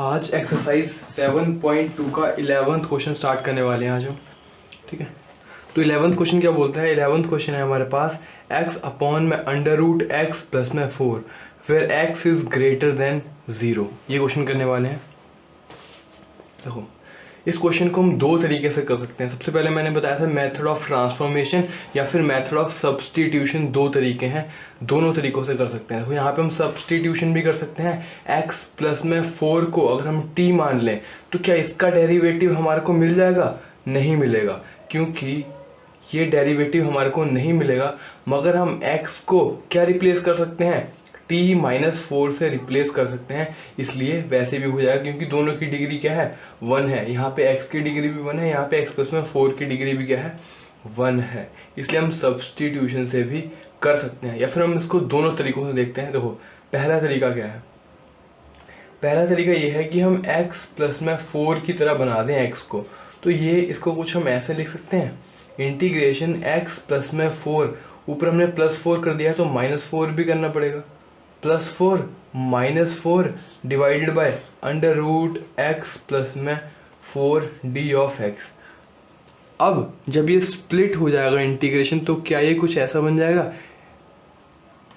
आज एक्सरसाइज 7.2 का 11th question start करने वाले हैं आज हम। ठीक है, तो 11th क्वेश्चन क्या बोलता है। 11th क्वेश्चन है हमारे पास x अपॉन में अंडर रूट एक्स प्लस में 4 where x is greater than 0। ये क्वेश्चन करने वाले हैं। देखो, इस क्वेश्चन को हम दो तरीके से कर सकते हैं। सबसे पहले मैंने बताया था मेथड ऑफ ट्रांसफॉर्मेशन या फिर मेथड ऑफ सब्सटीट्यूशन, दो तरीके हैं, दोनों तरीक़ों से कर सकते हैं। तो यहाँ पे हम सब्सटीट्यूशन भी कर सकते हैं। x प्लस में 4 को अगर हम t मान लें तो क्या इसका डेरिवेटिव हमारे को मिल जाएगा? नहीं मिलेगा, क्योंकि ये डेरिवेटिव हमारे को नहीं मिलेगा। मगर हम x को क्या रिप्लेस कर सकते हैं? t माइनस 4 से रिप्लेस कर सकते हैं, इसलिए वैसे भी हो जाएगा, क्योंकि दोनों की डिग्री क्या है? 1 है। यहाँ पे x की डिग्री भी 1 है, यहाँ पे x प्लस में 4 की डिग्री भी क्या है? 1 है। इसलिए हम सब्सटीट्यूशन से भी कर सकते हैं, या फिर हम इसको दोनों तरीकों से देखते हैं। देखो, पहला तरीका क्या है? पहला तरीका ये है कि हम x प्लस में 4 की तरह बना दें x को। तो ये इसको कुछ हम ऐसे लिख सकते हैं, इंटीग्रेशन x प्लस में 4, ऊपर हमने प्लस 4 कर दिया है तो माइनस 4 भी करना पड़ेगा। Plus 4 minus 4 divided by under root x plus में 4 डी ऑफ एक्स। अब जब ये स्प्लिट हो जाएगा इंटीग्रेशन, तो क्या ये कुछ ऐसा बन जाएगा?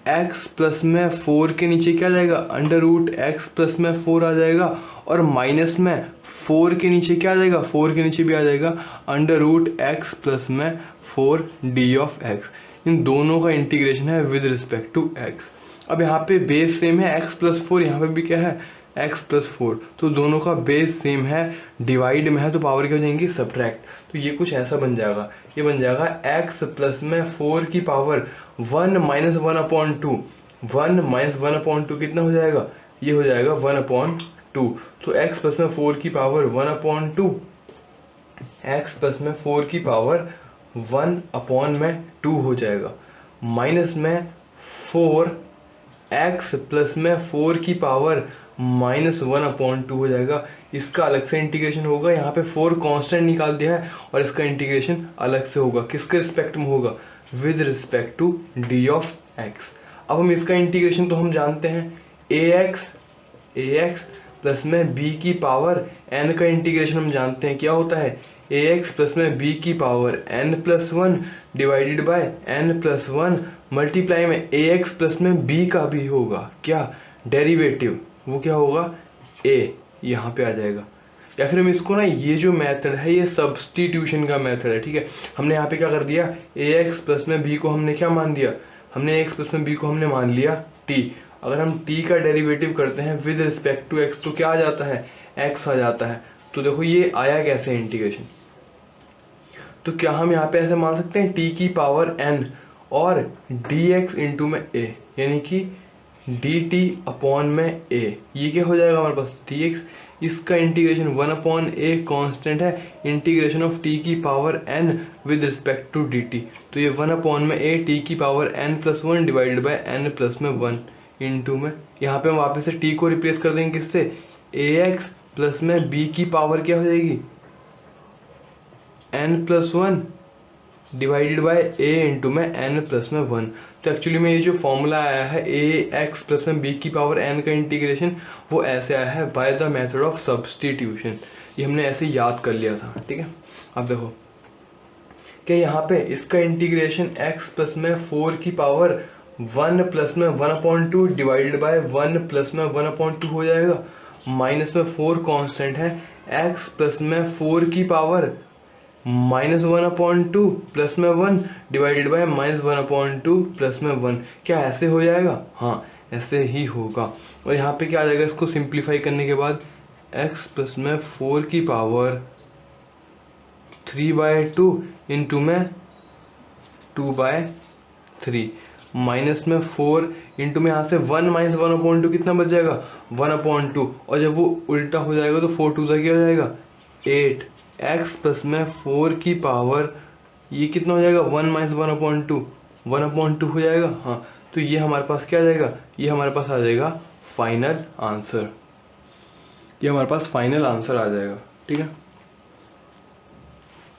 x प्लस में 4 के नीचे क्या आ जाएगा? अंडर रूट एक्स प्लस में 4 आ जाएगा, और माइनस में 4 के नीचे क्या आ जाएगा? 4 के नीचे भी आ जाएगा अंडर रूट एक्स प्लस में 4 डी ऑफ एक्स। इन दोनों का इंटीग्रेशन है विद रिस्पेक्ट टू x। अब यहाँ पे बेस सेम है x प्लस 4, यहाँ पे भी क्या है? x प्लस 4, तो दोनों का बेस सेम है, डिवाइड में है तो पावर क्या हो जाएंगी? सब्ट्रैक्ट। तो ये कुछ ऐसा बन जाएगा, ये बन जाएगा x प्लस में 4 की पावर 1 माइनस 1/2। 1 माइनस 1/2 कितना हो जाएगा? ये हो जाएगा 1/2। तो x प्लस में 4 की पावर 1/2, x प्लस में 4 की पावर 1/2 हो जाएगा, माइनस में 4 x प्लस में 4 की पावर माइनस 1/2 हो जाएगा। इसका अलग से इंटीग्रेशन होगा। यहाँ पे 4 कांस्टेंट निकाल दिया है और इसका इंटीग्रेशन अलग से होगा। किसके रिस्पेक्ट में होगा? With respect to d of x. अब हम इसका इंटीग्रेशन तो हम जानते हैं, ax प्लस में b की पावर n का इंटीग्रेशन हम जानते हैं क्या होता है? ax प्लस में b की power n plus 1 divided by n plus 1 multiply में ax प्लस में b का भी होगा क्या? डेरिवेटिव, वो क्या होगा? a यहाँ पे आ जाएगा। या फिर हम इसको ना, ये जो मेथड है ये सब्सटीट्यूशन का मेथड है। ठीक है, हमने यहाँ पे क्या कर दिया? ax प्लस में b को हमने क्या मान दिया? हमने x प्लस में b को हमने मान लिया t। अगर हम t का डेरिवेटिव करते हैं विद रिस्पेक्ट टू x तो क्या आ जाता है? x आ जाता है। तो देखो ये आया कैसे इंटीग्रेशन। तो क्या हम यहाँ पे ऐसे मान सकते हैं t की पावर n और dx इंटू में a, यानी कि dt अपॉन में a। ये क्या हो जाएगा हमारे पास? dx। इसका इंटीग्रेशन 1/a कांस्टेंट है, इंटीग्रेशन ऑफ t की power n with respect to dt। तो ये 1/a t की power n plus 1 divided by n plus में 1 इंटू में, यहाँ पे हम वापस से t को रिप्लेस कर देंगे किससे? ax प्लस में b की पावर क्या हो जाएगी? n plus 1 divided bye a into में n प्लस में 1। तो एक्चुअली में ये जो फॉर्मूला आया है ax प्लस में b की पावर n का इंटीग्रेशन, वो ऐसे आया है by the method of substitution. ये हमने ऐसे याद कर लिया था। ठीक है, अब देखो कि यहाँ पे इसका इंटीग्रेशन x प्लस में 4 की पावर 1 प्लस में 1/2 डिवाइडेड बाय 1 प्लस में 1/2 हो जाएगा, माइनस में 4 कांस्टेंट है, x प्लस में 4 की पावर माइनस 1/2 प्लस में 1 डिवाइडेड बाय माइनस 1/2 प्लस में 1। क्या ऐसे हो जाएगा? हाँ, ऐसे ही होगा। और यहाँ पे क्या आ जाएगा? इसको सिंप्लीफाई करने के बाद x प्लस में 4 की पावर 3/2 इंटू में 2/3 माइनस में 4 इंटू में यहाँ से 1 माइनस 1/2 कितना बच जाएगा? 1/2। और जब वो उल्टा हो जाएगा तो 4 2 क्या हो जाएगा? 8। x प्लस में 4 की पावर ये कितना हो जाएगा? 1 माइनस 1/2 1/2 हो जाएगा। हाँ, तो ये हमारे पास क्या आ जाएगा? ये हमारे पास आ जाएगा फाइनल आंसर। ये हमारे पास फाइनल आंसर आ जाएगा। ठीक है,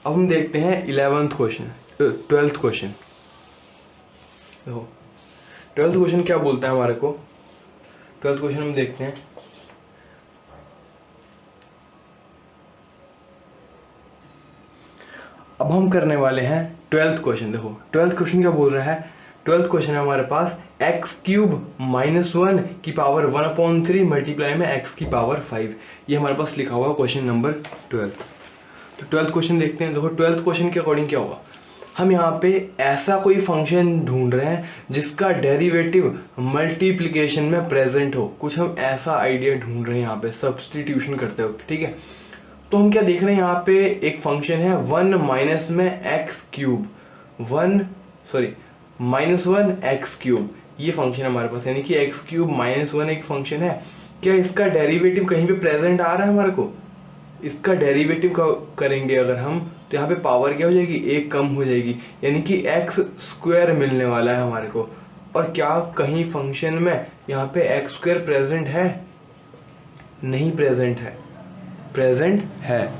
अब हम देखते हैं 12th क्वेश्चन। देखो 12th क्वेश्चन क्या बोलता है हमारे को। 12th क्वेश्चन हम देखते हैं, अब हम करने वाले हैं 12th क्वेश्चन। देखो 12th क्वेश्चन क्या बोल रहा है, 12th क्वेश्चन है हमारे पास एक्स क्यूब माइनस 1 की पावर 1/3 मल्टीप्लाई में एक्स की पावर 5। ये हमारे पास लिखा हुआ क्वेश्चन नंबर 12। तो 12th क्वेश्चन देखते हैं। देखो 12th क्वेश्चन के अकॉर्डिंग क्या होगा, हम यहाँ पे ऐसा कोई फंक्शन ढूंढ रहे हैं जिसका डेरिवेटिव मल्टीप्लिकेशन में प्रेजेंट हो। कुछ हम ऐसा आइडिया ढूंढ रहे हैं यहाँ पे सब्सटीट्यूशन करते वक्त, ठीक है। तो हम क्या देख रहे हैं, यहाँ पे एक फंक्शन है 1 माइनस में एक्स क्यूब, -1 एक्स क्यूब, ये फंक्शन हमारे पास, यानी कि एक्स क्यूब -1 एक फंक्शन है। क्या इसका डेरिवेटिव कहीं पे प्रेजेंट आ रहा है हमारे को? इसका डेरिवेटिव करेंगे अगर हम, तो यहाँ पे पावर क्या हो जाएगी, एक कम हो जाएगी, यानी कि एक्स स्क्वायर मिलने वाला है हमारे को। और क्या कहीं फंक्शन में यहाँ पे एक्स स्क्वायर प्रेजेंट है? नहीं प्रेजेंट है, प्रेजेंट है।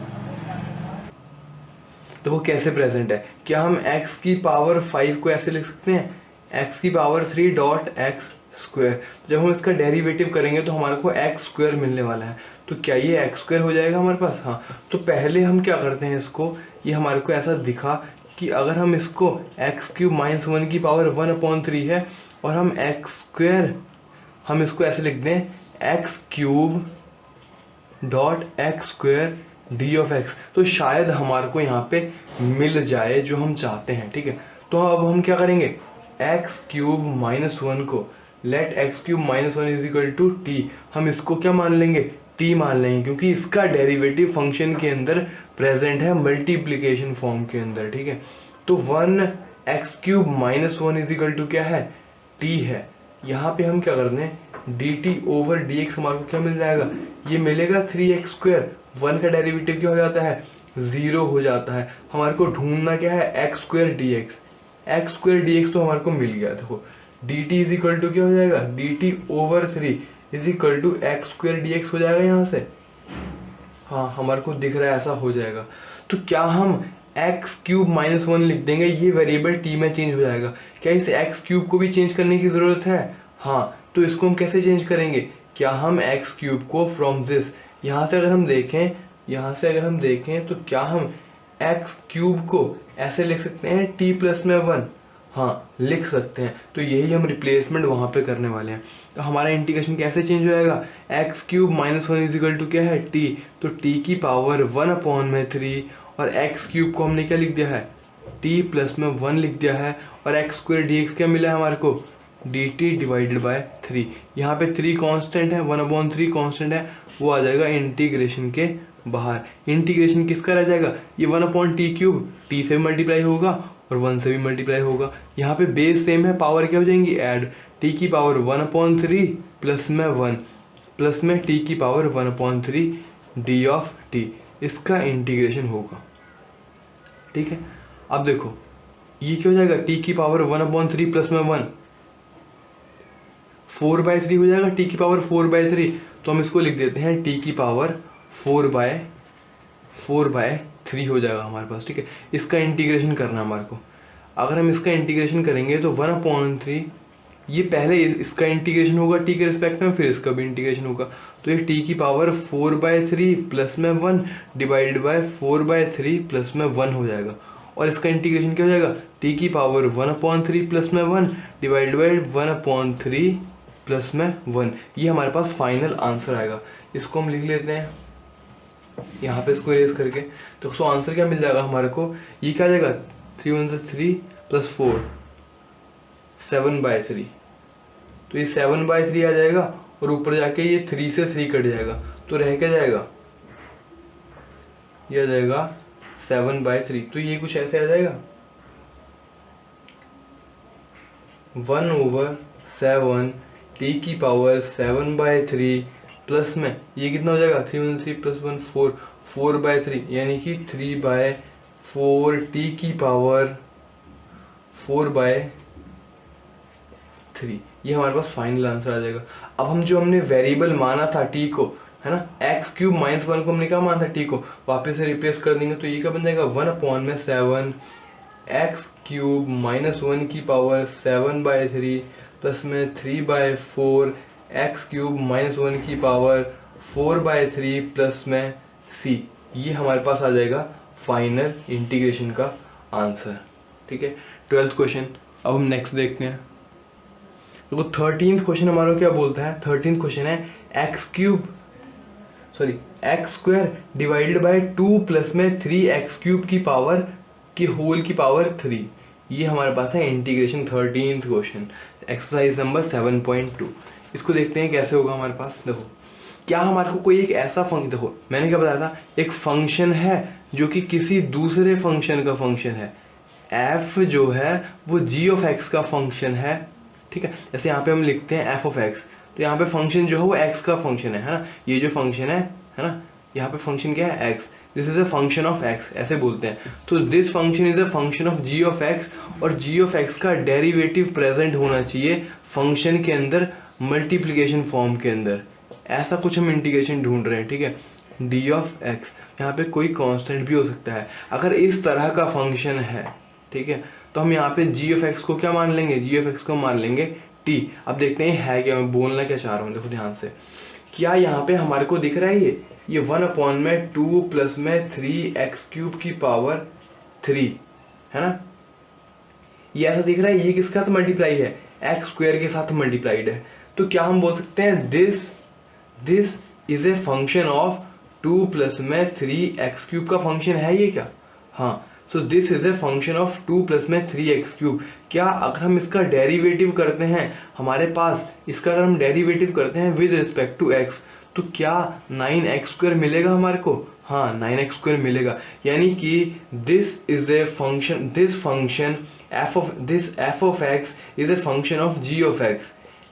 तो वो कैसे प्रेजेंट है? क्या हम x की पावर 5 को ऐसे लिख सकते हैं, x की पावर 3 डॉट एक्स स्क्वायर। जब हम इसका डेरिवेटिव करेंगे तो हमारे को एक्स स्क्वायर मिलने वाला है। तो क्या ये एक्स स्क्वायर हो जाएगा हमारे पास? हाँ। तो पहले हम क्या करते हैं इसको, ये हमारे को ऐसा दिखा कि अगर हम इसको एक्स क्यूब -1 की पावर 1/3 है और हम एक्स स्क्वायर, हम इसको ऐसे लिख दें x cube dot x square D of x, तो शायद हमारे को यहाँ पे मिल जाए जो हम चाहते हैं, ठीक है। तो अब हम क्या करेंगे, एक्स क्यूब -1 को let x cube -1 is equal to t, हम इसको क्या मान लेंगे, टी मान लेंगे, क्योंकि इसका डेरिवेटिव फंक्शन के अंदर प्रेजेंट है मल्टीप्लिकेशन फॉर्म के अंदर, ठीक है। तो 1 x cube -1 is equal to क्या है, टी है। यहाँ पे हम क्या कर दें, D t over D x, हमारे को क्या मिल जाएगा, ये मिलेगा 3x स्क्वायर। 1 का डेरिवेटिव क्या हो जाता है, 0 हो जाता है। हमारे को ढूंढना क्या है, x square d x, x square d x तो हमारे को मिल गया। देखो d t is equal to क्या हो जाएगा, d t over 3 is equal to x square d x हो जाएगा यहाँ से। हाँ हमारे को दिख रहा है ऐसा हो जाएगा। तो क्या हम एक्स क्यूब -1 लिख देंगे, ये वेरिएबल टी में चेंज हो जाएगा। क्या इस एक्स क्यूब को भी चेंज करने की ज़रूरत है? हाँ। तो इसको हम कैसे चेंज करेंगे, क्या हम एक्स क्यूब को फ्रॉम दिस, यहाँ से अगर हम देखें तो क्या हम एक्स क्यूब को ऐसे लिख सकते हैं टी प्लस में 1? हाँ लिख सकते हैं। तो यही हम रिप्लेसमेंट वहाँ पे करने वाले हैं। तो हमारा इंटीग्रेशन कैसे चेंज हो जाएगा, x cube -1 is equal to क्या है, टी, तो टी की पावर 1/3, और एक्स क्यूब को हमने क्या लिख दिया है, टी प्लस में 1 लिख दिया है, और एक्स स्क्वायर डी एक्स क्या मिला है हमारे को, डी टी डिवाइडेड बाय 3। यहाँ पे 3 कांस्टेंट है, 1/3 कांस्टेंट है, वो आ जाएगा इंटीग्रेशन के बाहर। इंटीग्रेशन किसका रह जाएगा, ये 1/t क्यूब, टी से भी मल्टीप्लाई होगा और 1 से भी मल्टीप्लाई होगा। यहाँ पे बेस सेम है, पावर क्या हो जाएंगी, ऐड, टी की पावर 1/3 प्लस में 1 प्लस में टी की पावर 1/3 डी ऑफ टी, इसका इंटीग्रेशन होगा, ठीक है। अब देखो ये क्या हो जाएगा, टी की पावर 1/3 प्लस में 1 4/3 हो जाएगा, टी की पावर 4/3। तो हम इसको लिख देते हैं टी की पावर 4/3 हो जाएगा हमारे पास, ठीक है। इसका इंटीग्रेशन करना हमारे को, अगर हम इसका इंटीग्रेशन करेंगे तो 1/3, ये पहले इसका इंटीग्रेशन होगा टी के रिस्पेक्ट में, फिर इसका भी इंटीग्रेशन होगा। तो ये टी की पावर 4/3 प्लस में 1 डिवाइडेड बाय 4/3 प्लस में 1 हो जाएगा, और इसका इंटीग्रेशन क्या हो जाएगा, टी की पावर 1/3 प्लस में 1 डिवाइडेड बाय 1/3 प्लस में 1। ये हमारे पास फाइनल आंसर आएगा। इसको हम लिख लेते हैं यहाँ पे, इसको इरेज करके। तो आंसर क्या मिल जाएगा हमारे को, ये क्या आ जाएगा, 3 1 3 प्लस 4 7/3। तो ये 7/3 आ जाएगा, और ऊपर जाके ये 3 से 3 कट जाएगा, तो रह क्या जाएगा, ये आ जाएगा 7/3। तो ये कुछ ऐसे आ जाएगा 1/7 टी की पावर 7/3 प्लस में ये कितना हो जाएगा, 3 1 3 प्लस 1 4 4/3, यानी कि 3/4 टी की पावर 4/3। ये हमारे पास फाइनल आंसर आ जाएगा। अब हम जो हमने वेरिएबल माना था टी को, है ना, एक्स क्यूब -1 को हमने क्या माना था, टी को, वापस से रिप्लेस कर देंगे। तो ये क्या बन जाएगा, 1/7 एक्स क्यूब -1 की पावर 7/3 प्लस में 3/4 एक्स क्यूब -1 की पावर 4/3 प्लस में सी। ये हमारे पास आ जाएगा फाइनल इंटीग्रेशन का आंसर। ठीक है, 12th क्वेश्चन। अब हम नेक्स्ट देखते हैं। देखो 13th क्वेश्चन हमारा क्या बोलता है। 13th क्वेश्चन है x square divided by 2 plus में 3x³ की पावर की होल की पावर 3। ये हमारे पास है integration 13th question, exercise number 7.2। इसको देखते हैं कैसे होगा हमारे पास। देखो क्या हमारे को कोई एक ऐसा फंक्शन, देखो मैंने क्या बताया था, एक फंक्शन है जो कि किसी दूसरे फंक्शन का फंक्शन है। f जो है वो g(x) का फंक्शन है। ठीक है, जैसे यहाँ पे हम लिखते हैं f(x), तो यहाँ पे फंक्शन जो है वो x का फंक्शन है ना। ये जो फंक्शन है ना, यहाँ पे फंक्शन क्या है x, this is a function of x, ऐसे बोलते हैं। तो this function is a function of g(x) और g(x) का डेरिवेटिव प्रेजेंट होना चाहिए फंक्शन के अंदर मल्टीप्लिकेशन फॉर्म के अंदर। ऐसा कुछ हम इंटीग्रेशन ढूंढ रहे हैं। ठीक है, d(x), यहाँ पे कोई कांस्टेंट भी हो सकता है। अगर इस तरह का फंक्शन है, ठीक है, तो हम यहाँ पे g(x) को क्या मान लेंगे, g(x) को मान लेंगे t। अब देखते हैं है क्या, मैं बोलना क्या चाह रहा हूँ। देखो ध्यान से, क्या यहाँ पे हमारे को दिख रहा है ये 1/2 प्लस में 3x³ की पावर 3 है ना। ये ऐसा दिख रहा है, ये किसका तो मल्टीप्लाई है, x² के साथ मल्टीप्लाइड है। तो क्या हम बोल सकते हैं this is a function of 2 plus में 3x³ का फंक्शन है ये क्या। हाँ, so this is a function of 2 plus में 3x³। क्या अगर हम इसका डेरिवेटिव करते हैं, हमारे पास इसका अगर हम डेरिवेटिव करते हैं विद रिस्पेक्ट टू x, तो क्या 9x² मिलेगा हमारे को। हाँ, 9x² मिलेगा। यानी कि this is a function, this function f of x is a function of g of x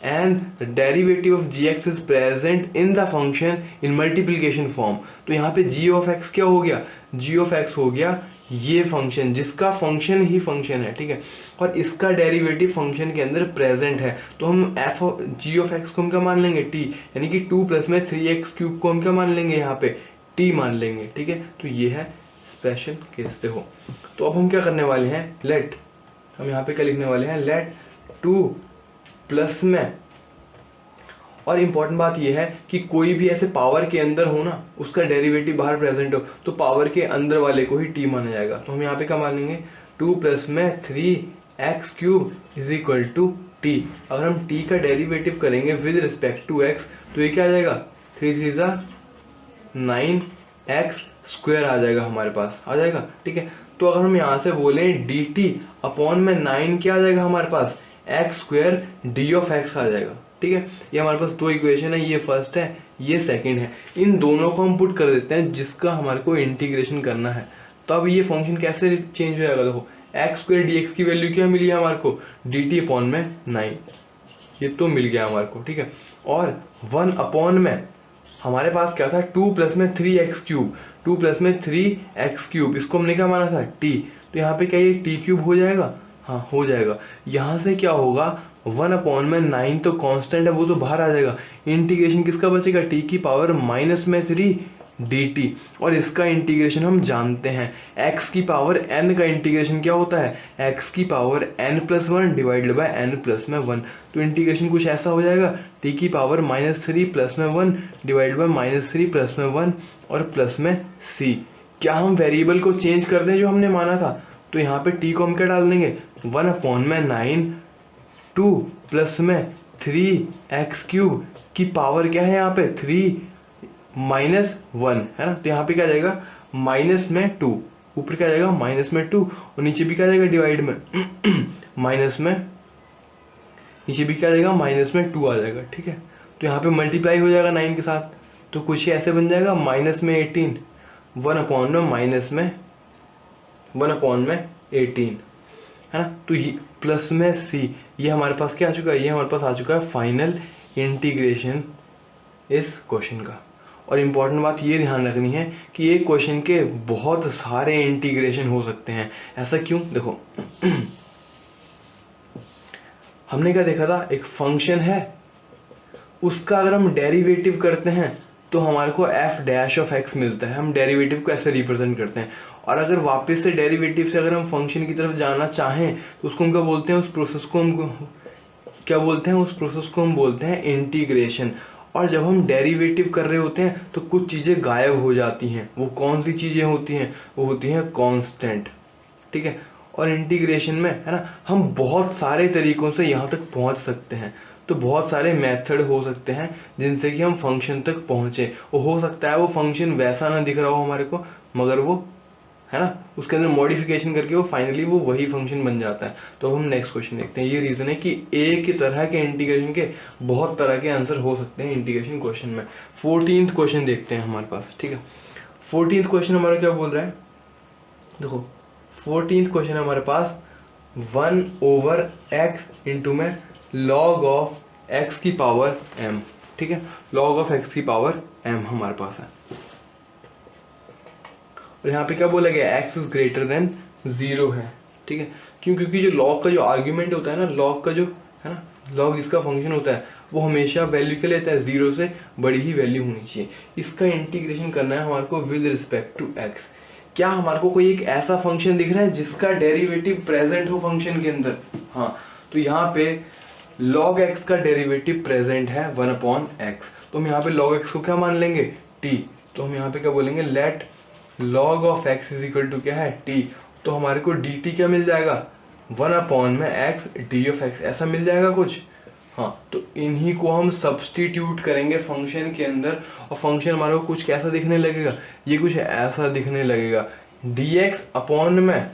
and the derivative of gx is present in the function in multiplication form। तो यहाँ पे g of x क्या हो गया, g of x हो गया ये function जिसका फंक्शन ही फंक्शन है। ठीक है, और इसका डेरिवेटिव फंक्शन के अंदर प्रेजेंट है। तो हम g of x को हम क्या मान लेंगे, t, यानी कि 2 प्लस में 3x³ को हम क्या मान लेंगे, यहाँ पे t मान लेंगे। ठीक है, तो ये है स्पेशल केस। देखो तो अब हम क्या करने वाले हैं, लेट, हम यहाँ पे क्या लिखने वाले हैं, लेट 2 प्लस में, और इम्पॉर्टेंट बात यह है कि कोई भी ऐसे पावर के अंदर हो ना, उसका डेरिवेटिव बाहर प्रेजेंट हो, तो पावर के अंदर वाले को ही t माना जाएगा। तो हम यहाँ पे क्या मान लेंगे, 2 प्लस में 3x³ is equal to t। अगर हम t का डेरिवेटिव करेंगे विद रिस्पेक्ट टू x, तो ये क्या आ जाएगा, 3 3 9x² आ जाएगा हमारे पास, आ जाएगा। ठीक है, तो अगर हम यहाँ से बोलें dt अपॉन में 9 क्या आ जाएगा हमारे पास, x² d of x आ जाएगा। ठीक है, ये हमारे पास दो इक्वेशन है, ये फर्स्ट है, ये सेकंड है। इन दोनों को हम पुट कर देते हैं जिसका हमारे को इंटीग्रेशन करना है। तो अब ये फंक्शन कैसे चेंज हो जाएगा, देखो x² dx की वैल्यू क्या मिली है हमारे को, dt अपॉन में 9, ये तो मिल गया हमारे को। ठीक है, और 1 अपॉन में हमारे पास क्या था, 2 प्लस में 3x³, 2 प्लस में 3x³, इसको हमने क्या माना था, t। तो यहाँ पे क्या ये t³ हो जाएगा, हाँ हो जाएगा। यहाँ से क्या होगा, 1 अपॉन में 9 तो कांस्टेंट है, वो तो बाहर आ जाएगा। इंटीग्रेशन किसका बचेगा, t की पावर माइनस में 3 dt, और इसका इंटीग्रेशन हम जानते हैं, x की पावर n का इंटीग्रेशन क्या होता है, x की power n+1 divided by n+1। तो इंटीग्रेशन कुछ ऐसा हो जाएगा, t की पावर -3 प्लस में 1 डिवाइड बाय -3 प्लस में 1 और प्लस में c। क्या हम वेरिएबल को चेंज कर दें जो हमने माना था, तो यहाँ पे t को हम क्या डाल देंगे, 1 अपॉन में 9 2 प्लस में 3x³ की पावर क्या है यहाँ पे 3 -1 है ना। तो यहाँ पे क्या जाएगा, माइनस में 2, ऊपर क्या जाएगा माइनस में 2, और नीचे भी क्या जाएगा डिवाइड में माइनस में, नीचे भी क्या जाएगा माइनस में 2 आ जाएगा। ठीक है, तो यहाँ पे मल्टीप्लाई हो जाएगा 9 के साथ, तो कुछ ऐसे बन जाएगा माइनस में 18, 1 अपॉन में माइनस में 1 अपॉन में 18 है ना। तो ये प्लस में c, ये हमारे पास क्या आ चुका है, ये हमारे पास आ चुका है फाइनल इंटीग्रेशन इस क्वेश्चन का। और इम्पॉर्टेंट बात ये ध्यान रखनी है कि एक क्वेश्चन के बहुत सारे इंटीग्रेशन हो सकते हैं। ऐसा क्यों, देखो हमने क्या देखा था, एक फंक्शन है, उसका अगर हम डेरिवेटिव करते हैं तो हमारे को f' मिलता है। हम डेरिवेटिव को ऐसे रिप्रेजेंट करते हैं, और अगर वापस से डेरिवेटिव से अगर हम फंक्शन की तरफ जाना चाहें तो उसको हम क्या बोलते हैं, उस प्रोसेस को हम क्या बोलते हैं, उस प्रोसेस को हम बोलते हैं इंटीग्रेशन। और जब हम डेरिवेटिव कर रहे होते हैं तो कुछ चीज़ें गायब हो जाती हैं। वो कौन सी चीज़ें होती हैं? वो होती हैं कांस्टेंट, ठीक है। और इंटीग्रेशन में है ना, हम बहुत सारे तरीक़ों से यहाँ तक पहुँच सकते हैं। तो बहुत सारे मेथड हो सकते हैं जिनसे कि हम फंक्शन तक पहुँचे। वो हो सकता है वो फंक्शन वैसा ना दिख रहा हो हमारे को, मगर वो है ना उसके अंदर मॉडिफिकेशन करके वो फाइनली वो वही फंक्शन बन जाता है। तो हम नेक्स्ट क्वेश्चन देखते हैं। ये रीज़न है कि एक ही तरह के इंटीग्रेशन के बहुत तरह के आंसर हो सकते हैं इंटीग्रेशन क्वेश्चन में। 14th क्वेश्चन देखते हैं हमारे पास, ठीक है। 14th क्वेश्चन हमारा क्या बोल रहा है? देखो 14th क्वेश्चन हमारे पास 1/x इंटू में log ऑफ x की पावर m, ठीक है। log ऑफ x की पावर m हमारे पास है। और यहाँ पे क्या बोला गया? x इज ग्रेटर देन 0 है, ठीक है। क्यों? क्योंकि जो log का जो आर्ग्यूमेंट होता है ना, log का जो है ना, log जिसका फंक्शन होता है वो हमेशा वैल्यू क्या लेता है? 0 से बड़ी ही वैल्यू होनी चाहिए। इसका इंटीग्रेशन करना है हमारे को विद रिस्पेक्ट टू x। क्या हमारे को कोई एक ऐसा फंक्शन दिख रहा है जिसका डेरिवेटिव प्रेजेंट हो फंक्शन के अंदर? हाँ, तो यहाँ पे log x का डेरिवेटिव प्रेजेंट है 1/x। तो हम यहाँ पे log x को क्या मान लेंगे? t। तो हम यहाँ पे क्या बोलेंगे? Let log of x is equal to क्या है? t। तो हमारे को dt क्या मिल जाएगा? 1/x d ऑफ x, ऐसा मिल जाएगा कुछ। हाँ, तो इन्हीं को हम सब्सटीट्यूट करेंगे फंक्शन के अंदर और फंक्शन हमारे को कुछ कैसा दिखने लगेगा? ये कुछ ऐसा दिखने लगेगा। dx अपॉन में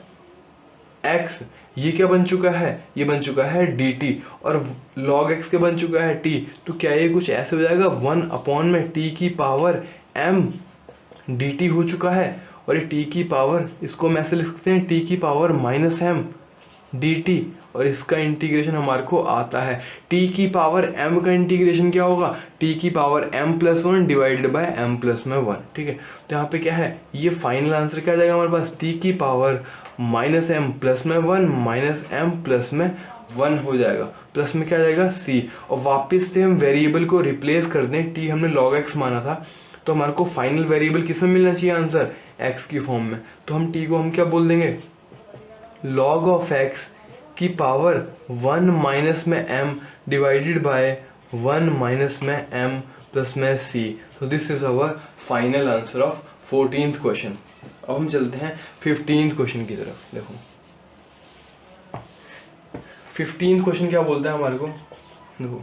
x, ये क्या बन चुका है? ये बन चुका है dt। और log x के बन चुका है t। तो क्या ये कुछ ऐसे हो जाएगा? 1/में t की पावर m dt हो चुका है। और ये t की पावर, इसको हम ऐसे लिख सकते हैं t की पावर -m dt। और इसका इंटीग्रेशन हमारे को आता है t की पावर m का इंटीग्रेशन क्या होगा? t की power m+1 divided by m+1, ठीक है। तो यहाँ पे क्या है? ये फाइनल आंसर क्या आ जाएगा हमारे पास? t की पावर -m+1 -m+1 हो जाएगा। प्लस में क्या आ जाएगा? c। और वापस से हम वेरिएबल को रिप्लेस कर दें, t हमने log x माना था, तो हमारे को फाइनल वेरिएबल किस में मिलना चाहिए आंसर? x की फॉर्म में। तो हम t को हम क्या बोल देंगे? log ऑफ x की पावर 1 माइनस में m डिवाइडेड बाय 1 माइनस में m प्लस में c। तो this is our final answer of 14th question. अब हम चलते हैं 15th क्वेश्चन की तरफ। देखो 15th क्वेश्चन क्या बोलता है हमारे को? देखो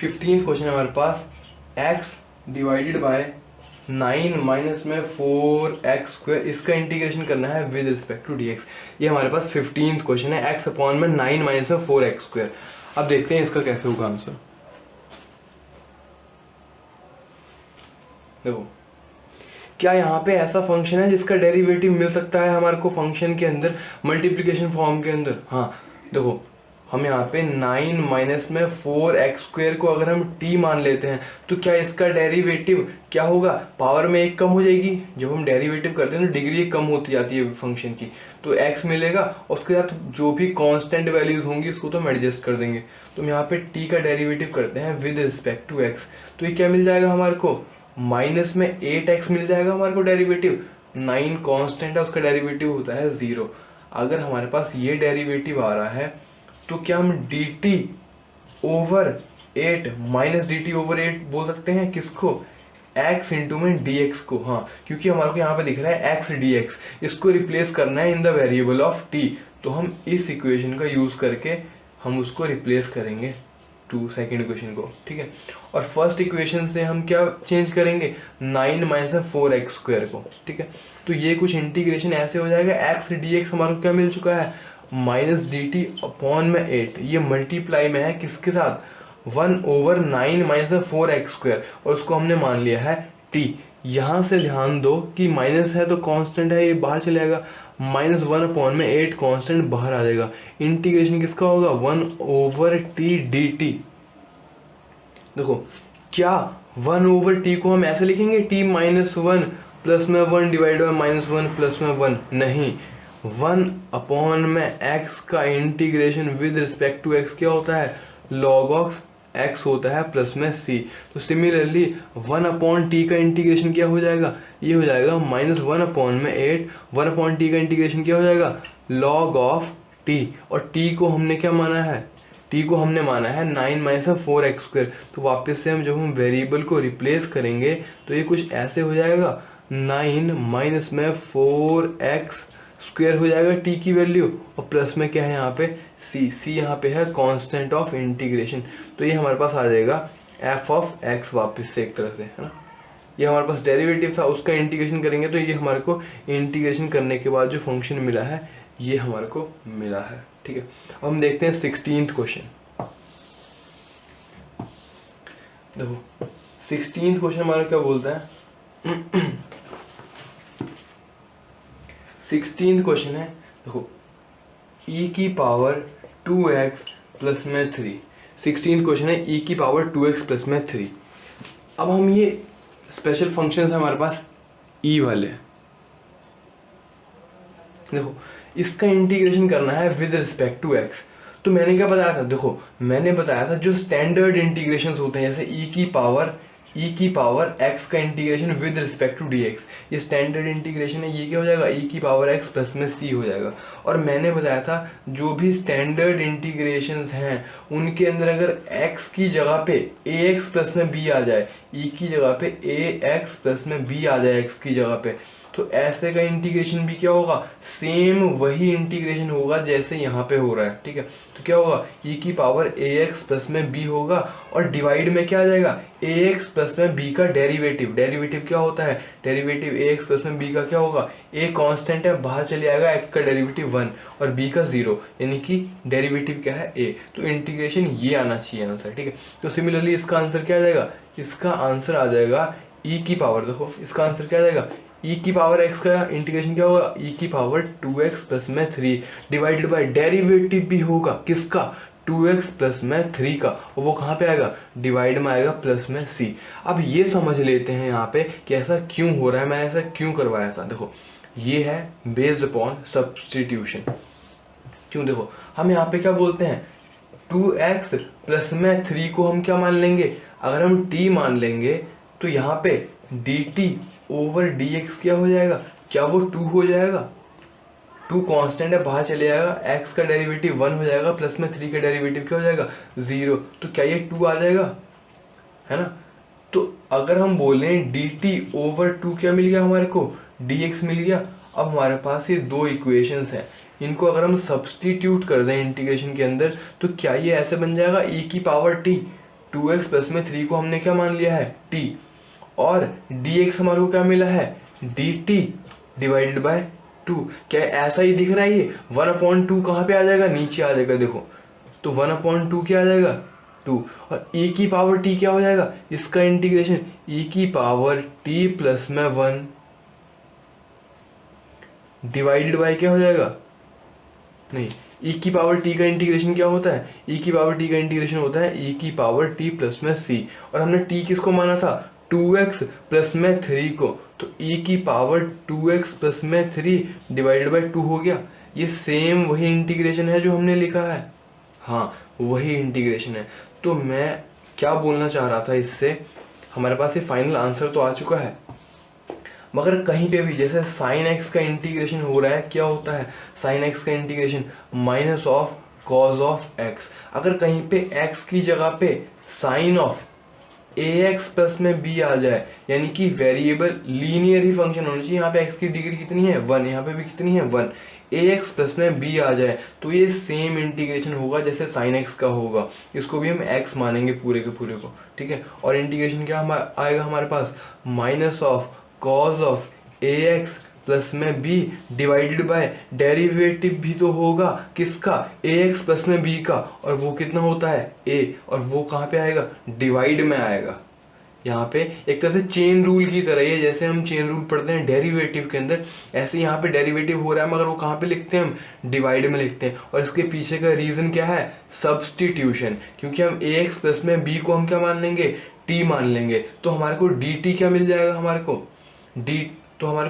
15th क्वेश्चन हमारे पास x डिवाइडेड बाय 9 माइनस में 4x², इसका इंटीग्रेशन करना है विद रिस्पेक्ट टू dx। ये हमारे पास 15th क्वेश्चन है। x अपॉन में 9 माइनस में 4x²। अब देखते हैं इसका कैसे होगा आंसर। देखो क्या यहाँ पे ऐसा फंक्शन है जिसका डेरिवेटिव मिल सकता है हमारे को फंक्शन के अंदर मल्टीप्लिकेशन फॉर्म के अंदर? हाँ, देखो हम यहाँ पे 9 माइनस में 4x² को अगर हम t मान लेते हैं तो क्या इसका डेरिवेटिव क्या होगा? पावर में 1 कम हो जाएगी। जब हम डेरिवेटिव करते हैं तो डिग्री 1 कम होती जाती है फंक्शन की, तो x मिलेगा और उसके साथ जो भी कांस्टेंट वैल्यूज होंगी उसको तो हम एडजस्ट कर देंगे। तो हम यहाँ पे t का डेरिवेटिव करते हैं विद रिस्पेक्ट टू x। तो ये क्या मिल जाएगा हमारे को? माइनस में 8x मिल जाएगा हमारे को डेरिवेटिव। 9 कांस्टेंट है, उसका डेरिवेटिव होता है 0। अगर हमारे पास ये डेरिवेटिव आ रहा है तो क्या हम dt ओवर 8 माइनस dt/8 बोल सकते हैं? किसको? x इंटू में dx को। हाँ, क्योंकि हमारे को यहाँ पे दिख रहा है x dx, इसको रिप्लेस करना है in the variable of t। तो हम इस इक्वेशन का यूज करके हम उसको रिप्लेस करेंगे टू सेकेंड इक्वेशन को, ठीक है। और फर्स्ट इक्वेशन से हम क्या चेंज करेंगे? 9 माइनस 4x² को, ठीक है। तो ये कुछ इंटीग्रेशन ऐसे हो जाएगा, x dx हमारे को क्या मिल चुका है? माइनस dt अपॉन में 8। ये मल्टीप्लाई में है किसके साथ? 1/9 माइनस 4x², और उसको हमने मान लिया है t। यहाँ से ध्यान दो कि माइनस है तो कांस्टेंट है, ये बाहर चलेगा। -1/8 कांस्टेंट बाहर आ जाएगा। इंटीग्रेशन किसका होगा? 1/t dt। देखो क्या 1/t को हम ऐसे लिखेंगे t-1 प्लस में 1 डिवाइड बाय -1 प्लस में 1? नहीं, 1 में x का integration with respect to x क्या होता है? log ऑफ x होता है प्लस में c। तो सिमिलरली 1/t का इंटीग्रेशन क्या हो जाएगा? ये हो जाएगा -1 में 8। 1/t का इंटीग्रेशन क्या हो जाएगा? log of t। और t को हमने क्या माना है? टी को हमने माना है 9 माइनस 4x²। तो वापस से हम जब हम वेरिएबल को रिप्लेस करेंगे तो ये कुछ ऐसे हो जाएगा, 9 माइनस में 4x² हो जाएगा टी की वैल्यू, और प्लस में क्या है यहाँ पे सी यहाँ पे है कांस्टेंट ऑफ इंटीग्रेशन। तो ये हमारे पास आ जाएगा एफ ऑफ एक्स वापस से एक तरह से, है ना। ये हमारे पास डेरिवेटिव था, उसका इंटीग्रेशन करेंगे तो ये हमारे को इंटीग्रेशन करने के बाद जो फंक्शन मिला है ये हमारे को मिला है, ठीक है। अब हम देखते हैं 16th क्वेश्चन। देखो 16th क्वेश्चन हमारा क्या बोलता है 16th क्वेश्चन है, देखो e की पावर 2x प्लस में 3। 16th क्वेश्चन है e की पावर 2x प्लस में 3। अब हम ये स्पेशल फंक्शंस है हमारे पास e वाले, देखो इसका इंटीग्रेशन करना है विद रिस्पेक्ट टू x। तो मैंने क्या बताया था, देखो मैंने बताया था जो स्टैंडर्ड इंटीग्रेशंस होते हैं जैसे e की पावर x का integration with respect to dx, ये स्टैंडर्ड इंटीग्रेशन है, ये क्या हो जाएगा e की पावर x प्लस में c हो जाएगा। और मैंने बताया था जो भी स्टैंडर्ड इंटीग्रेशंस हैं उनके अंदर अगर x की जगह पे ax प्लस में b आ जाए, e की जगह पे ax प्लस में b आ जाए x की जगह पे, तो ऐसे का इंटीग्रेशन भी क्या होगा, सेम वही इंटीग्रेशन होगा जैसे यहाँ पे हो रहा है, ठीक है। तो क्या होगा e की पावर ax प्लस में b होगा, और डिवाइड में क्या आ जाएगा ax प्लस में b का डेरिवेटिव क्या होता है, डेरिवेटिव ax प्लस में b का क्या होगा, a कांस्टेंट है बाहर चले आएगा, x का डेरिवेटिव 1 और b का 0, यानी कि डेरिवेटिव क्या है a। तो इंटीग्रेशन ये आना चाहिए आंसर, ठीक है। तो सिमिलरली इसका आंसर क्या आ जाएगा, इसका आंसर आ जाएगा e की पावर, देखो इसका आंसर क्या आ जाएगा, e की पावर x का इंटीग्रेशन क्या होगा, e की पावर 2x प्लस में 3 डिवाइडेड बाय डेरिवेटिव भी होगा किसका, 2x प्लस में 3 का, और वो कहाँ पे आएगा, डिवाइड में आएगा प्लस में c। अब ये समझ लेते हैं यहाँ पे कि ऐसा क्यों हो रहा है, मैंने ऐसा क्यों करवाया था। देखो ये है बेस्ड अपॉन सब्सटीट्यूशन। क्यों, देखो हम यहाँ पे क्या बोलते हैं 2x प्लस में 3 को हम क्या मान लेंगे, अगर हम t मान लेंगे तो यहाँ पे dt ओवर dx क्या हो जाएगा, क्या वो 2 हो जाएगा, 2 कांस्टेंट है बाहर चले जाएगा, x का डेरिवेटिव 1 हो जाएगा, प्लस में 3 का डेरिवेटिव क्या हो जाएगा 0, तो क्या ये 2 आ जाएगा, है ना। तो अगर हम बोलें dt ओवर 2 क्या मिल गया हमारे को, dx मिल गया। अब हमारे पास ये दो इक्वेशंस हैं, इनको अगर हम सब्सटीट्यूट कर दें इंटीग्रेशन के अंदर तो क्या ये ऐसे बन जाएगा e की पावर t, 2x प्लस में 3 को हमने क्या मान लिया है t, और dx हमारे को क्या मिला है dt डिवाइडेड बाय 2। क्या ऐसा ही दिख रहा है, ये 1/2 कहाँ पे आ जाएगा, नीचे आ जाएगा, देखो तो 1/2 क्या आ जाएगा 2, और e की पावर t क्या हो जाएगा, इसका इंटीग्रेशन e की पावर t प्लस में 1 डिवाइडेड बाय क्या हो जाएगा, नहीं e की पावर t का इंटीग्रेशन क्या होता है, e की पावर t का इंटीग्रेशन होता है e की पावर t प्लस में c, और हमने t किसको माना था 2x प्लस में 3 को, तो e की पावर 2x प्लस में 3 डिवाइडेड बाई 2 हो गया। ये सेम वही इंटीग्रेशन है जो हमने लिखा है, हाँ वही इंटीग्रेशन है। तो मैं क्या बोलना चाह रहा था इससे, हमारे पास ये फाइनल आंसर तो आ चुका है, मगर कहीं पे भी जैसे साइन एक्स का इंटीग्रेशन हो रहा है, क्या होता है साइन एक्स का integration minus of course of x. अगर कहीं पे एक्स की जगह पे साइन ऑफ ax प्लस में b आ जाए, यानी कि वेरिएबल लीनियर ही फंक्शन होना चाहिए, यहाँ पे x की डिग्री कितनी है 1, यहाँ पे भी कितनी है 1, ax प्लस में b आ जाए तो ये सेम इंटीग्रेशन होगा जैसे साइन x का होगा, इसको भी हम x मानेंगे पूरे के पूरे को, ठीक है। और इंटीग्रेशन क्या आएगा हमारे पास minus of course of ax plus में b डिवाइडेड बाय डेरिवेटिव भी तो होगा किसका ax प्लस में b का, और वो कितना होता है a, और वो कहाँ पे आएगा डिवाइड में आएगा। यहाँ पे एक तरह से चेन रूल की तरह है, जैसे हम चेन रूल पढ़ते हैं डेरिवेटिव के अंदर, ऐसे यहाँ पे डेरिवेटिव हो रहा है मगर वो कहाँ पे लिखते हैं हम डिवाइड में लिखते हैं। और इसके पीछे का रीज़न क्या है सब्सटीट्यूशन, क्योंकि हम ax प्लस में b को हम क्या मान लेंगे t मान लेंगे, तो हमारे को dt क्या मिल जाएगा, हमारे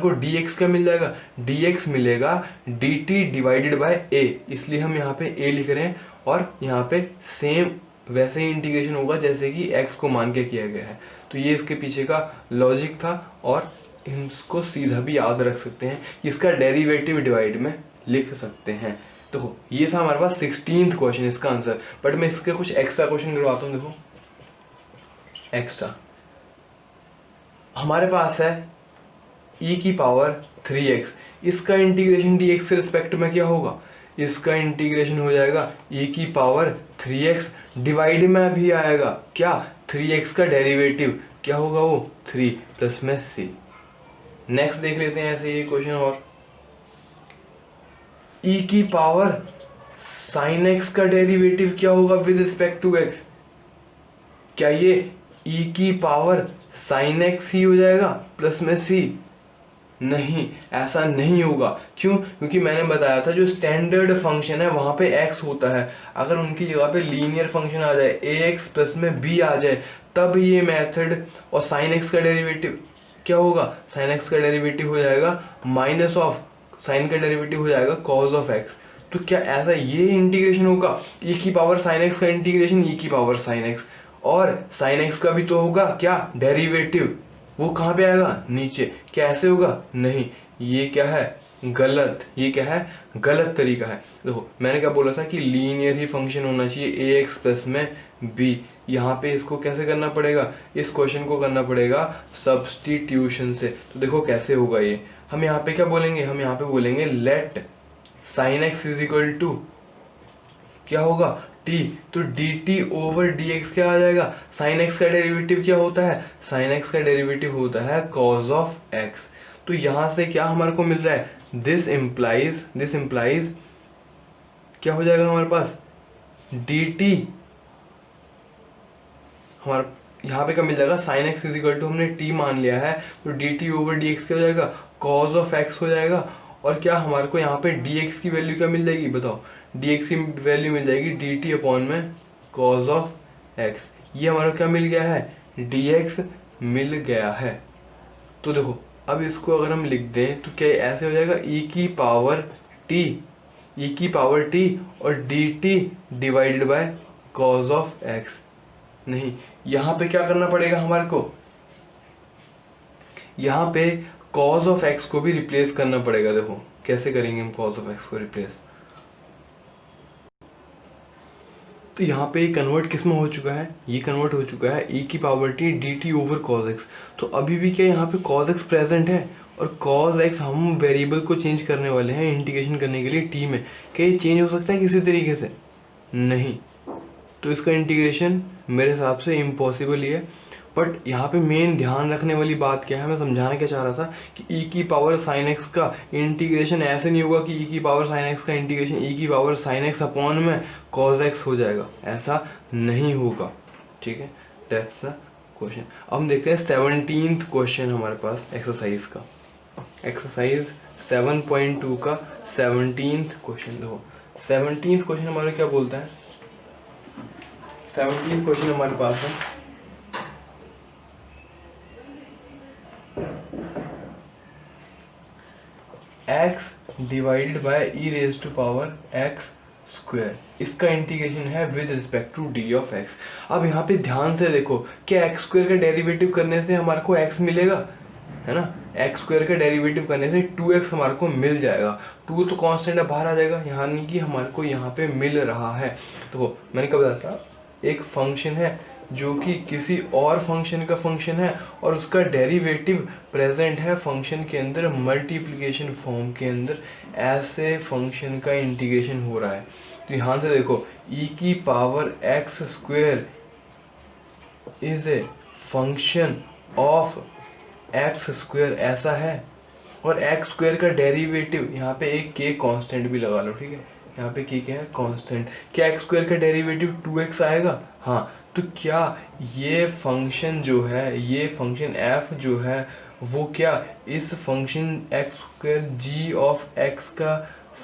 को dx क्या मिल जाएगा, dx मिलेगा dt डिवाइडेड बाय a, इसलिए हम यहाँ पे a लिख रहे हैं, और यहाँ पे सेम वैसे ही इंटीग्रेशन होगा जैसे कि x को मान के किया गया है। तो ये इसके पीछे का लॉजिक था, और इसको सीधा भी याद रख सकते हैं, इसका डेरिवेटिव डिवाइड में लिख सकते हैं। देखो ये था हमारे पास 16th क्वेश्चन इसका आंसर, बट मैं इसके कुछ एक्स्ट्रा क्वेश्चन करवाता हूँ। देखो एक्स्ट्रा हमारे पास है e की पावर 3x, इसका इंटीग्रेशन dx के रिस्पेक्ट में क्या होगा, इसका इंटीग्रेशन हो जाएगा e की पावर 3x, डिवाइड में भी आएगा क्या 3x का डेरिवेटिव क्या होगा वो 3 प्लस में c। नेक्स्ट देख लेते हैं ऐसे ये क्वेश्चन, और e की पावर साइन x का डेरिवेटिव क्या होगा विद रिस्पेक्ट टू x, क्या ये e की पावर साइन x ही हो जाएगा प्लस में c, नहीं ऐसा नहीं होगा। क्यों, क्योंकि मैंने बताया था जो स्टैंडर्ड फंक्शन है वहां पे x होता है, अगर उनकी जगह पे लीनियर फंक्शन आ जाए ax प्लस में b आ जाए तब ये मेथड, और साइन x का डेरिवेटिव क्या होगा, साइन x का डेरिवेटिव हो जाएगा माइनस ऑफ साइन का डेरिवेटिव हो जाएगा कॉस ऑफ x। तो क्या ऐसा ये इंटीग्रेशन होगा, e की पावर साइन x का इंटीग्रेशन e की पावर साइन x, और साइन x का भी तो होगा क्या डेरिवेटिव, वो कहाँ पे आएगा नीचे, क्या ऐसे होगा, नहीं ये क्या है गलत, ये क्या है गलत तरीका है। देखो मैंने क्या बोला था कि लीनियर ही फंक्शन होना चाहिए ax प्लस में b, यहाँ पे इसको कैसे करना पड़ेगा, इस क्वेश्चन को करना पड़ेगा सब्स्टिट्यूशन से। तो देखो कैसे होगा ये, हम यहाँ पे क्या बोलेंगे, हम यहाँ पे बोलेंगे let sine x is equal to क्या होगा t, तो dt ओवर dx क्या आ जाएगा, साइन x का डेरिवेटिव क्या होता है, साइन x का डेरिवेटिव होता है cos ऑफ x। तो यहाँ से क्या हमारे को मिल रहा है, दिस इम्प्लाइज क्या हो जाएगा हमारे पास dt, हमारा यहाँ पे क्या मिल जाएगा, sine x is equal to हमने t मान लिया है, तो dt ओवर dx क्या हो जाएगा cos ऑफ x हो जाएगा। और क्या हमारे को यहाँ पे dx की वैल्यू क्या मिल जाएगी बताओ, dx की वैल्यू मिल जाएगी dt अपॉन में cos ऑफ x, ये हमारा क्या मिल गया है dx मिल गया है। तो देखो अब इसको अगर हम लिख दें तो क्या ऐसे हो जाएगा e की पावर t और dt divided by cos of x, नहीं यहाँ पे क्या करना पड़ेगा हमारे को, यहाँ पे cos ऑफ x को भी रिप्लेस करना पड़ेगा। देखो कैसे करेंगे हम cos ऑफ x को रिप्लेस, तो यहाँ पे कन्वर्ट किस में हो चुका है, ये कन्वर्ट हो चुका है e की power t dt over cos x। तो अभी भी क्या यहाँ पे cos x प्रेजेंट है, और cos x हम वेरिएबल को चेंज करने वाले हैं इंटीग्रेशन करने के लिए t में, क्या ये चेंज हो सकता है किसी तरीके से, नहीं, तो इसका इंटीग्रेशन मेरे हिसाब से इम्पॉसिबल ही है। बट यहाँ पे मेन ध्यान रखने वाली बात क्या है, मैं समझाना क्या चाह रहा था कि e की पावर साइन x का इंटीग्रेशन ऐसे नहीं होगा कि e की पावर साइन x का इंटीग्रेशन e की पावर साइन x अपॉन में cos x हो जाएगा, ऐसा नहीं होगा, ठीक है। That's the question. अब हम देखते हैं 17th क्वेश्चन हमारे पास एक्सरसाइज का, एक्सरसाइज 7.2 का 17th क्वेश्चन। देखो 17th क्वेश्चन हमारे क्या बोलता है, 17th क्वेश्चन हमारे पास है x divided by e raise to power x square, इसका इंटीग्रेशन है with respect to d of x। अब यहाँ पे ध्यान से देखो कि x स्क्वायर का डेरिवेटिव करने से हमारे को x मिलेगा, है ना, x स्क्वायर का डेरिवेटिव करने से 2x हमारे को मिल जाएगा, 2 तो कांस्टेंट है बाहर आ जाएगा, यानी कि हमारे को यहाँ पे मिल रहा है। तो मैंने कब बताया था, एक फंक्शन है जो कि किसी और फंक्शन का फंक्शन है और उसका डेरिवेटिव प्रेजेंट है फंक्शन के अंदर मल्टीप्लिकेशन फॉर्म के अंदर, ऐसे फंक्शन का इंटीग्रेशन हो रहा है। तो यहाँ से देखो e की power x square is a function of x square ऐसा है, और x स्क्वायर का डेरिवेटिव यहाँ पे एक k कांस्टेंट भी लगा लो, ठीक है, यहाँ पे k क्या है कांस्टेंट, क्या x स्क्वायर का डेरिवेटिव 2x आएगा, हाँ, तो क्या ये फंक्शन जो है, ये फंक्शन f जो है वो क्या इस function x square g of x का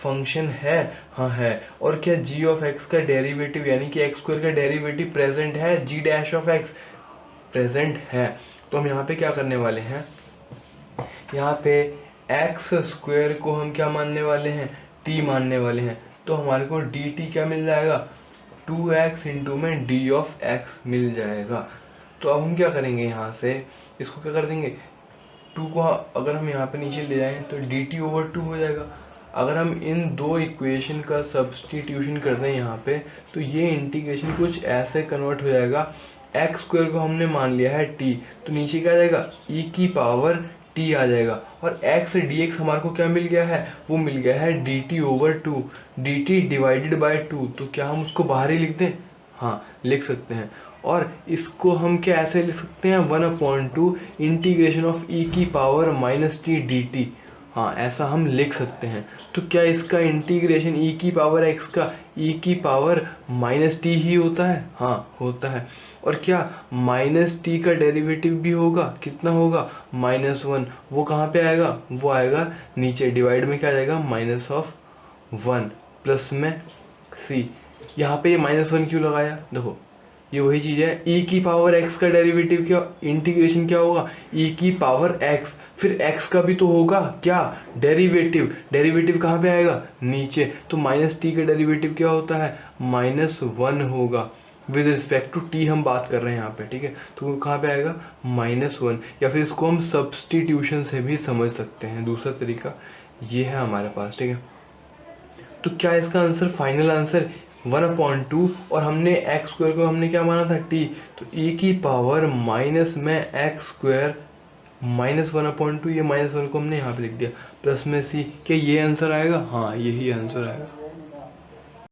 फंक्शन है, हाँ है, और क्या g ऑफ x का डेरिवेटिव यानी कि x स्क्वायर का डेरिवेटिव प्रेजेंट है, g dash of x present है। तो हम यहाँ पे क्या करने वाले हैं, यहाँ पे x स्क्वायर को हम क्या मानने वाले हैं, t मानने वाले हैं, तो हमारे को dt क्या मिल जाएगा 2x इंटू में d ऑफ x मिल जाएगा। तो अब हम क्या करेंगे, यहाँ से इसको क्या कर देंगे, 2 को अगर हम यहाँ पे नीचे ले जाएं तो dt ओवर 2 हो जाएगा, अगर हम इन दो इक्वेशन का सब्स्टिट्यूशन कर दें यहाँ पे, तो ये इंटीग्रेशन कुछ ऐसे कन्वर्ट हो जाएगा। एक्स स्क्वायर को हमने मान लिया है टी, तो नीचे क्या आ जाएगा, ई की पावर टी आ जाएगा। और एक्स डी एक्स हमारे को क्या मिल गया है, वो मिल गया है d t over two, d t divided by two. तो क्या हम उसको बाहर ही लिख दें, हाँ लिख सकते हैं। और इसको हम क्या ऐसे लिख सकते हैं, 1/2 इंटीग्रेशन ऑफ ई की power minus T D T, हाँ ऐसा हम लिख सकते हैं। तो क्या इसका इंटीग्रेशन ई की पावर एक्स का ई की पावर माइनस टी ही होता है, हाँ होता है। और क्या माइनस टी का डेरिवेटिव भी होगा, कितना होगा, -1। वो कहाँ पे आएगा, वो आएगा नीचे, डिवाइड में क्या आ जाएगा, -1 प्लस में सी। यहाँ पे ये -1 क्यों लगाया, देखो ये वही चीज़ है, ई की पावर एक्स का डेरिवेटिव क्या, इंटीग्रेशन क्या होगा, ई की पावर एक्स, फिर एक्स का भी तो होगा क्या, डेरिवेटिव। डेरिवेटिव कहाँ पे आएगा, नीचे। तो माइनस टी का डेरिवेटिव क्या होता है, -1 होगा। विद रिस्पेक्ट टू टी हम बात कर रहे हैं यहाँ पे, ठीक है। तो कहाँ पे आएगा, -1। या फिर इसको हम सब्सटीट्यूशन से भी समझ सकते हैं, दूसरा तरीका ये है हमारे पास, ठीक है। तो क्या इसका आंसर, फाइनल आंसर 1/2, और हमने एक्स स्क्वायर को हमने क्या माना था, टी, तो ई की पावर माइनस में एक्स स्क्वायर -1/2, ये -1 को हमने यहाँ पे लिख दिया, प्लस में सी। क्या ये आंसर आएगा, हाँ यही आंसर आएगा।